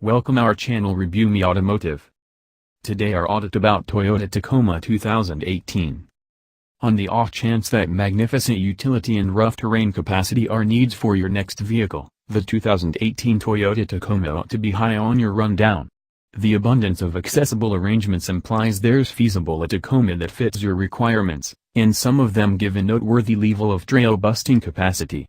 Welcome our channel Review Me Automotive. Today our audit about Toyota Tacoma 2018. On the off chance that magnificent utility and rough terrain capacity are needs for your next vehicle, the 2018 Toyota Tacoma ought to be high on your rundown. The abundance of accessible arrangements implies there's feasible a Tacoma that fits your requirements, and some of them give a noteworthy level of trail-busting capacity.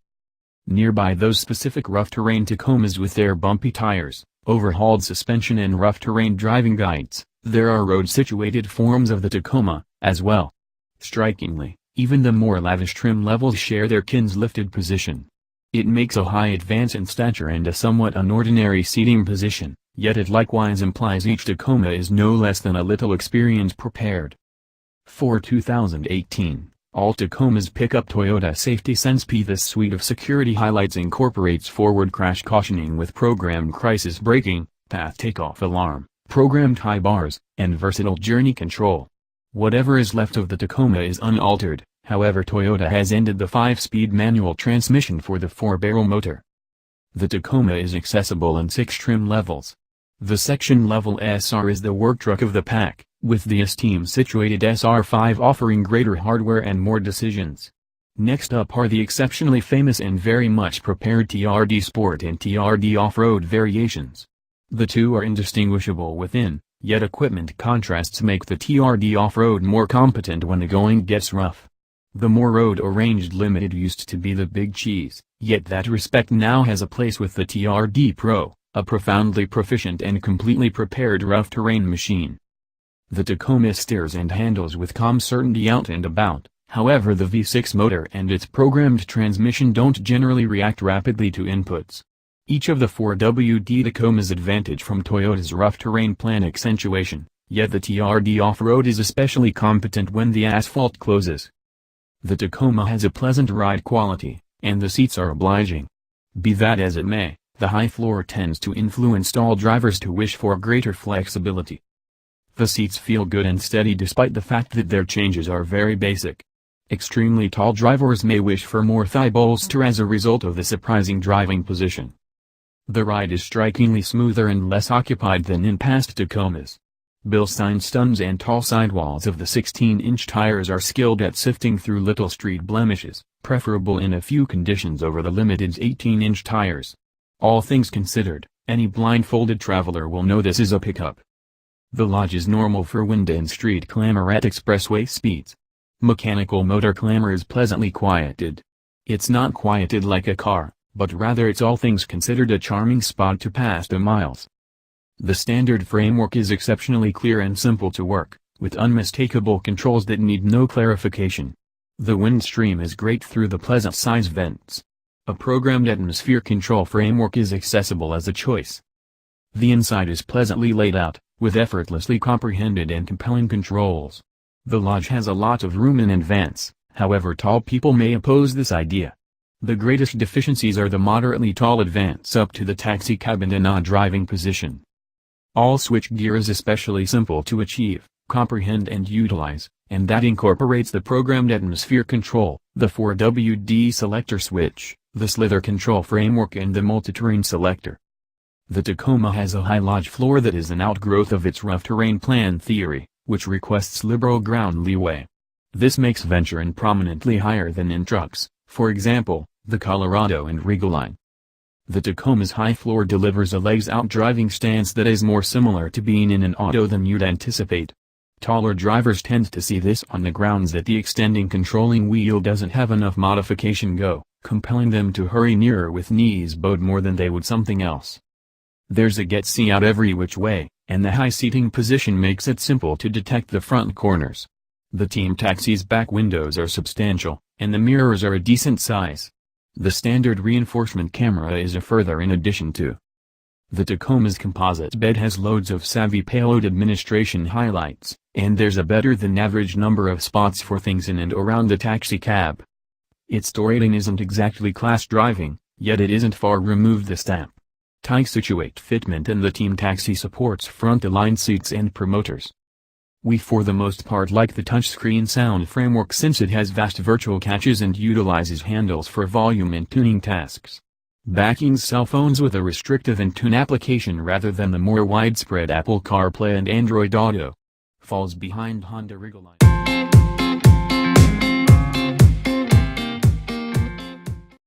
Nearby those specific rough terrain Tacomas with their bumpy tires, overhauled suspension and rough terrain driving guides, there are road-situated forms of the Tacoma, as well. Strikingly, even the more lavish trim levels share their kin's lifted position. It makes a high advance in stature and a somewhat unordinary seating position, yet it likewise implies each Tacoma is no less than a little experience prepared. For 2018, all Tacomas pick up Toyota Safety Sense P. This suite of security highlights incorporates forward crash cautioning with programmed crisis braking, path takeoff alarm, programmed high bars, and versatile journey control. Whatever is left of the Tacoma is unaltered, however Toyota has ended the 5-speed manual transmission for the 4-barrel motor. The Tacoma is accessible in 6 trim levels. The section level SR is the work truck of the pack, with the esteem-situated SR5 offering greater hardware and more decisions. Next up are the exceptionally famous and very much prepared TRD Sport and TRD Off-Road variations. The two are indistinguishable within, yet equipment contrasts make the TRD Off-Road more competent when the going gets rough. The more road-arranged Limited used to be the big cheese, yet that respect now has a place with the TRD Pro, a profoundly proficient and completely prepared rough terrain machine. The Tacoma steers and handles with calm certainty out and about, however the V6 motor and its programmed transmission don't generally react rapidly to inputs. Each of the 4WD Tacomas advantage from Toyota's rough terrain plan accentuation, yet the TRD Off-Road is especially competent when the asphalt closes. The Tacoma has a pleasant ride quality, and the seats are obliging. Be that as it may, the high floor tends to influence all drivers to wish for greater flexibility. The seats feel good and steady despite the fact that their changes are very basic. Extremely tall drivers may wish for more thigh bolster as a result of the surprising driving position. The ride is strikingly smoother and less occupied than in past Tacomas. Bilstein studs and tall sidewalls of the 16-inch tires are skilled at sifting through little street blemishes, preferable in a few conditions over the Limited's 18-inch tires. All things considered, any blindfolded traveler will know this is a pickup. The lodge is normal for wind and street clamor at expressway speeds. Mechanical motor clamor is pleasantly quieted. It's not quieted like a car, but rather it's all things considered a charming spot to pass the miles. The standard framework is exceptionally clear and simple to work, with unmistakable controls that need no clarification. The wind stream is great through the pleasant size vents. A programmed atmosphere control framework is accessible as a choice. The inside is pleasantly laid out, with effortlessly comprehended and compelling controls. The lodge has a lot of room in advance, however tall people may oppose this idea. The greatest deficiencies are the moderately tall advance up to the taxi cab and an odd driving position. All switchgear is especially simple to achieve, comprehend and utilize, and that incorporates the programmed atmosphere control, the 4WD selector switch, the slither control framework and the multi-terrain selector. The Tacoma has a high lodge floor that is an outgrowth of its rough terrain plan theory, which requests liberal ground leeway. This makes venture prominently higher than in trucks, for example, the Colorado and Regal line. The Tacoma's high floor delivers a legs-out driving stance that is more similar to being in an auto than you'd anticipate. Taller drivers tend to see this on the grounds that the extending controlling wheel doesn't have enough modification go, compelling them to hurry nearer with knees bowed more than they would something else. There's a get-see out every which way, and the high seating position makes it simple to detect the front corners. The Team Taxi's back windows are substantial, and the mirrors are a decent size. The standard reinforcement camera is a further in addition to. The Tacoma's composite bed has loads of savvy payload administration highlights, and there's a better-than-average number of spots for things in and around the taxi cab. Its rating isn't exactly class driving, yet it isn't far removed the stamp. Takeoff fitment and the Team Taxi supports front-aligned seats and promoters. We for the most part like the touchscreen sound framework since it has vast virtual catches and utilizes handles for volume and tuning tasks. backing cell phones with a restrictive in-tune application rather than the more widespread Apple CarPlay and Android Auto. Falls behind Honda Regulate.